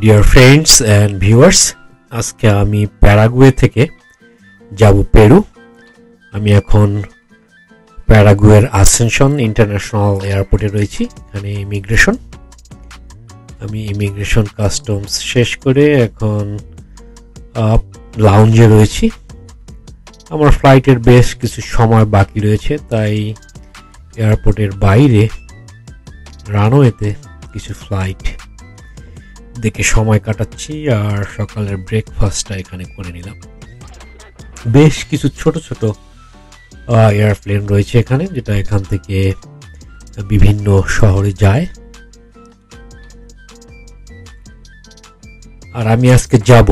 Dear friends and viewers, আজকে আমি Paraguay থেকে যাব পেরু। আমি এখন প্যারাগুয়ের আসেনশন ইন্টারন্যাশনাল এয়ারপোর্টে রয়েছি। এখানে আমি ইমিগ্রেশন কাস্টমস শেষ করে এখন লাউঞ্জে রয়েছি। আমার ফ্লাইটের বেশ কিছু সময় বাকি রয়েছে, তাই এয়ারপোর্টের বাইরে রানওয়েতে কিছু ফ্লাইট দেখে সময় কাটাচ্ছি, আর সকালের ব্রেকফাস্টটা এখানে করে নিলাম। বেশ কিছু ছোট ছোট এয়ারপ্লেন রয়েছে এখানে, যেটা এখান থেকে বিভিন্ন শহরে যায়। আর আমি আজকে যাব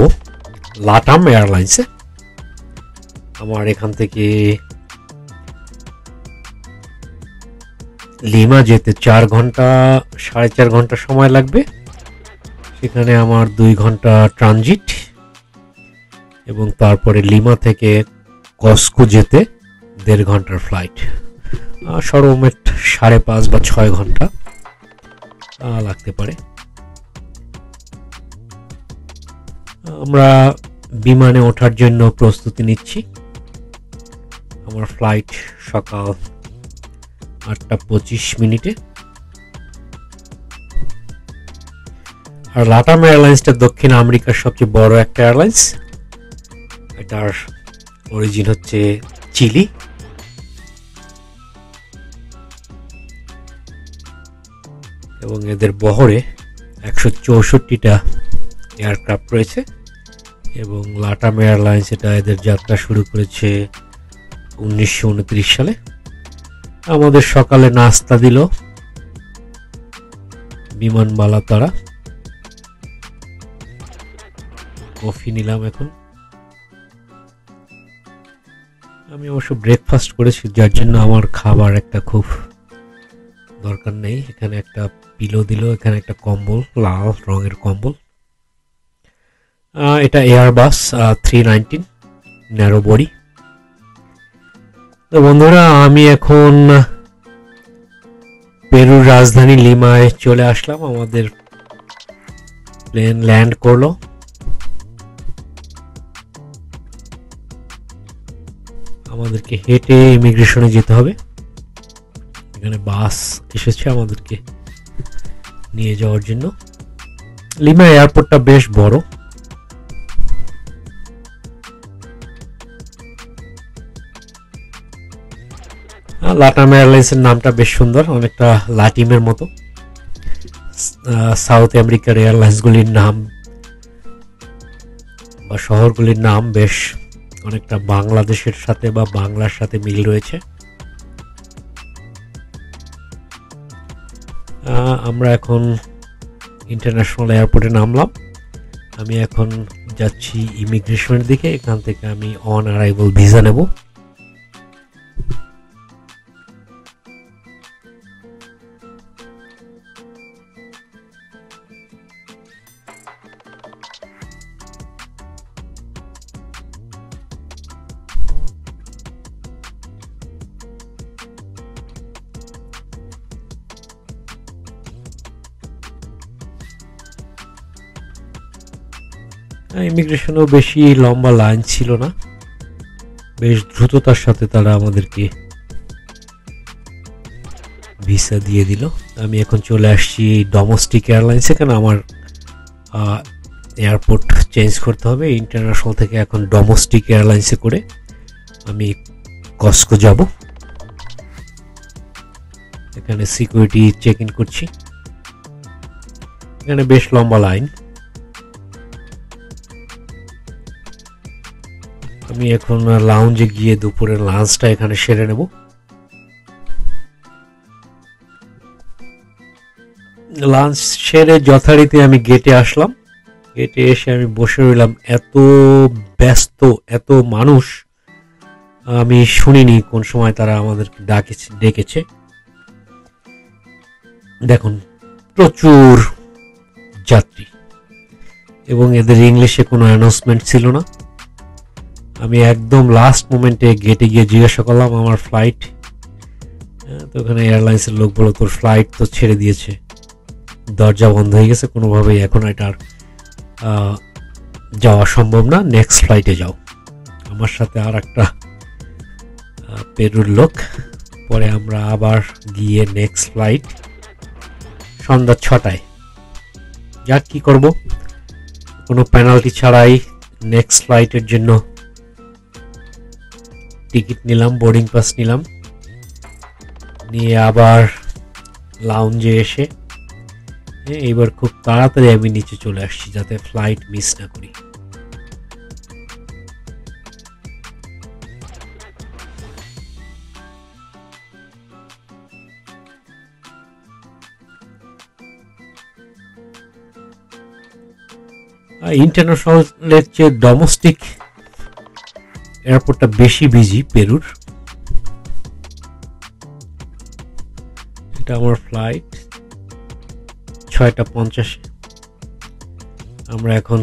লাটাম এয়ারলাইন্সে। আমার এখান থেকে লিমা যেতে 4 ঘন্টা 4.5 ঘন্টা সময় লাগবে। সেখানে আমার 2 ঘন্টা ট্রানজিট, এবং তারপরে লিমা থেকে কসকো যেতে 1.5 ঘন্টার ফ্লাইট। সর্বমোট 5.5 বা 6 ঘন্টা লাগতে পারে। আমরা বিমানে ওঠার জন্য প্রস্তুতি নিচ্ছি। আমার ফ্লাইট সকাল 8:25। আর লাটাম এয়ারলাইন্সটা দক্ষিণ আমেরিকার সবচেয়ে বড় একটা এয়ারলাইন্স। এটার অরিজিন হচ্ছে চিলি, এবং এদের বহরে 164টা এয়ারক্রাফট রয়েছে। এবং লাটাম এয়ারলাইন্স এদের যাত্রা শুরু করেছে 1929 সালে। আমাদের সকালে নাস্তা দিল বিমানবালা তারা। কফি নিলাম এখন। আমি অবশ্য ব্রেকফাস্ট করেছি, যার জন্য আমার খাবার একটা খুব দরকার নেই। এখানে একটা পিলো দিল, এখানে একটা কম্বল, লাল রঙের কম্বল। এটা এয়ারবাস 319 ন্যারো বডি। তো বন্ধুরা, আমি এখন পেরুর রাজধানী লিমায় চলে আসলাম। আমাদের প্লেন ল্যান্ড করলো। আমাদেরকে হেঁটে ইমিগ্রেশনে যেতে হবে। এখানে বাস এসেছে আমাদেরকে নিয়ে যাওয়ার জন্য। লিমা এয়ারপোর্টটা বেশ বড়। লাটাম এয়ারলাইন্সের নামটা বেশ সুন্দর, অনেকটা লাটিমের মতো। সাউথ আমেরিকার এয়ারলাইন্সগুলির নাম বা শহরগুলির নাম বেশ অনেকটা বাংলাদেশের সাথে বা বাংলার সাথে মিল রয়েছে। আমরা এখন ইন্টারন্যাশনাল এয়ারপোর্টে নামলাম। আমি এখন যাচ্ছি ইমিগ্রেশনের দিকে। এখান থেকে আমি অন অ্যারাইভাল ভিসা নেব। ইমিগ্রেশনেও বেশি লম্বা লাইন ছিল না, বেশ দ্রুততার সাথে তারা আমাদেরকে ভিসা দিয়ে দিল। আমি এখন চলে আসছি ডোমেস্টিক এয়ারলাইন্স। এখানে আমার এয়ারপোর্ট চেঞ্জ করতে হবে। ইন্টারন্যাশনাল থেকে এখন ডোমেস্টিক এয়ারলাইন্সে করে আমি কসকো যাব। এখানে সিকিউরিটি চেক ইন করছি। এখানে বেশ লম্বা লাইন। আমি এখন লাউঞ্জে গিয়ে দুপুরের লাঞ্চটা এখানে সেরে নেব। লাঞ্চ সেরে যথারীতি আমি গেটে আসলাম। গেটে এসে আমি বসে রইলাম। এত ব্যস্ত, এত মানুষ আমি শুনিনি কোন সময় তারা আমাদেরকে ডেকেছে। দেখুন, প্রচুর যাত্রী, এবং এদের ইংলিশে কোনো অ্যানাউন্সমেন্ট ছিল না। আমি একদম লাস্ট মোমেন্টে গেটে গিয়ে জিজ্ঞাসা করলাম আমার ফ্লাইট। তো ওখানে এয়ারলাইন্সের লোক বলল, তোর ফ্লাইট তো ছেড়ে দিয়েছে, দরজা বন্ধ হয়ে গেছে, কোনোভাবেই এখন এটা আর যাওয়া সম্ভব না, নেক্সট ফ্লাইটে যাও। আমার সাথে আর একটা পেরুর লোক। পরে আমরা আবার গিয়ে নেক্সট ফ্লাইট সন্ধ্যা 6টায়। যাক, কি করব, কোনো পেনাল্টি ছাড়াই নেক্সট ফ্লাইটের জন্য টিকিট নিলাম, বোর্ডিং পাস নিলাম, নিয়ে আবার লাউঞ্জে এসে এইবার খুব তাড়াতাড়ি আমি নিচে চলে আসছি যাতে ফ্লাইট মিস না করি। ইন্টারন্যাশনালের চেয়ে ডোমেস্টিক এয়ারপোর্টটা বেশি বিজি পেরুর। এটা আমার ফ্লাইট 6:50। আমরা এখন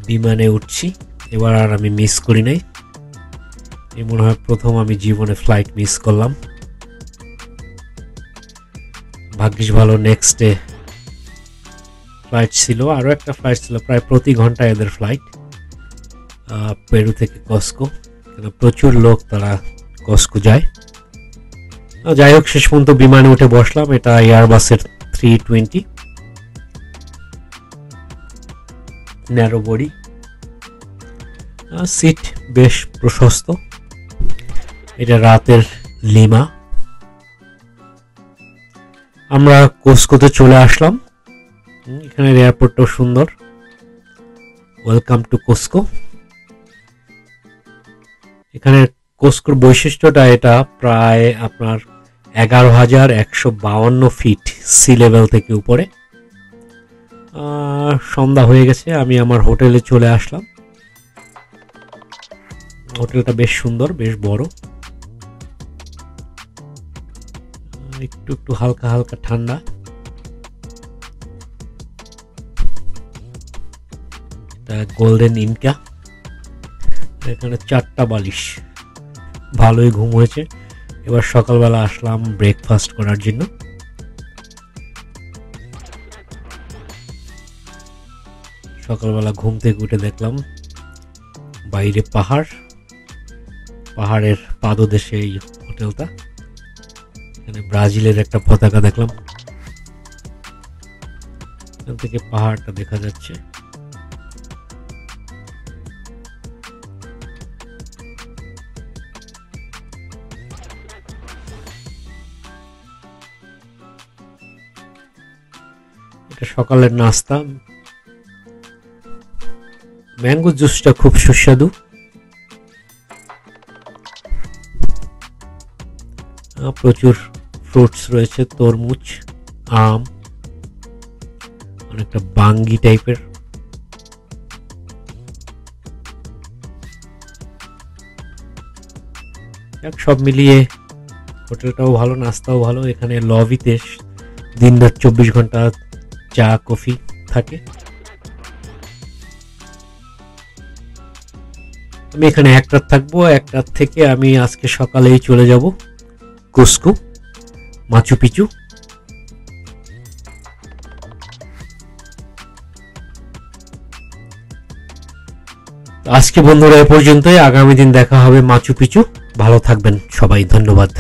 বিমানে উঠছি। এবার আর আমি মিস করি নাই। এই মনে হয় প্রথম আমি জীবনে ফ্লাইট মিস করলাম। ভাগ্যিস ভালো নেক্সট ডে ফ্লাইট ছিল, আরও একটা ফ্লাইট ছিল প্রায় প্রতি ঘন্টায় এদের ফ্লাইট পেরু থেকে কস্কো, কেন প্রচুর লোক তারা কস্কো যায়। যাই হোক, শেষ পর্যন্ত বিমানে উঠে বসলাম। এটা এয়ারবাসের 320 ন্যারো বডি, সিট বেশ প্রশস্ত। এটা রাতের লিমা। আমরা কস্কোতে চলে আসলাম। এখানের এয়ারপোর্টটাও সুন্দর। Welcome to Costco. এখানে কস্কোর বৈশিষ্ট্যটা এটা প্রায় আপনার 11,152 ফিট সি লেভেল থেকে উপরে। সন্ধ্যা হয়ে গেছে, আমি আমার হোটেলে চলে আসলাম। হোটেলটা বেশ সুন্দর, বেশ বড়, একটু একটু হালকা হালকা ঠান্ডা। এটা গোল্ডেন ইনকা। এখানে 4টা বালিশ, ভালোই ঘুম হয়েছে। এবার সকালবেলা আসলাম ব্রেকফাস্ট করার জন্য। সকালবেলা ঘুম থেকে উঠে দেখলাম বাইরে পাহাড়, পাহাড়ের পাদদেশে এই হোটেলটা। এখানে ব্রাজিলের একটা পতাকা দেখলাম, এখান থেকে পাহাড়টা দেখা যাচ্ছে। এটা সকালের নাস্তা। ম্যাঙ্গো জুসটা খুব সুস্বাদু। প্রচুর ফ্রুটস রয়েছে, তরমুজ, আম, অনেকটা বাঙ্গি টাইপের। সব মিলিয়ে হোটেলটাও ভালো, নাস্তাও ভালো। এখানে লবিতে দিনরাত 24 ঘন্টা চা কফি থাকে। আমি এখানে 1 রাত থাকবো। 1 রাত থেকে আমি আজকে সকালেই চলে যাব কুস্কো, মাচু পিচু। আজকে বন্ধুরা এ পর্যন্তই। আগামী দিন দেখা হবে মাচু পিচু। ভালো থাকবেন সবাই, ধন্যবাদ।